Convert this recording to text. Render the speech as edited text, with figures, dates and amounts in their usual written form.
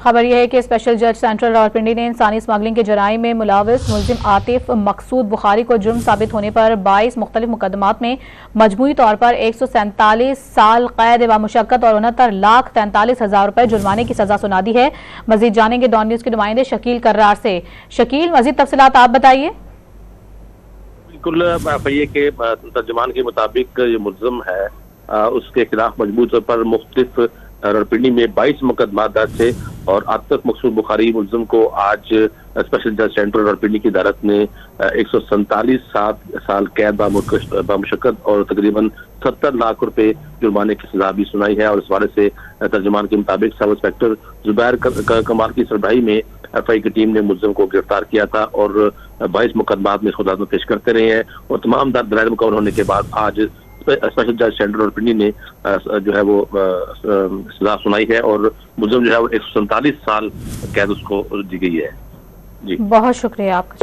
खबर यह है कि स्पेशल जज सेंट्रल रावलपिंडी ने इंसानी स्मगलिंग के जराइम में मुलविस मुल्जिम आतिफ मकसूद बुखारी को जुर्म साबित होने पर 22 मुख्तलिफ मुकदमात में मजमूई तौर पर 147 साल कैद बामुशक्कत और 69,43,000 रुपए जुर्माने की सजा सुना दी है। मजीद जानेंगे डॉन न्यूज के नुमाइंदे शकील कर्रार से। शकील, मजीद तफसीलात आप बताइए। बिल्कुल, एफआईए के तर्जुमान के मुताबिक ये मुल्जिम है, उसके खिलाफ मजबूत तौर पर मुख्तलिफ रावलपिंडी में 22 मुकदमा दर्ज थे और आतिफ मकसूद बुखारी मुल्जिम को आज स्पेशल जज सेंट्रल रावलपिंडी की अदालत ने 147 साल कैद बामुशक्कत और तकरीबन 70 लाख रुपए जुर्माने की सजा भी सुनाई है। और इस हवाले से तर्जुमान के मुताबिक सब इंस्पेक्टर जुबैर कमाल की सरबराही में एफआई की टीम ने मुल्जिम को गिरफ्तार किया था और 22 मुकदमात में इसको अदालत में पेश करते रहे हैं और तमाम दलाइल मुकम्मल होने के बाद आज स्पेशल जज सेंट्रल रावलपिंडी ने जो है वो सजा सुनाई है और मुल्जिम जो है वो 147 साल कैद उसको दी गई है। जी, बहुत शुक्रिया आपका।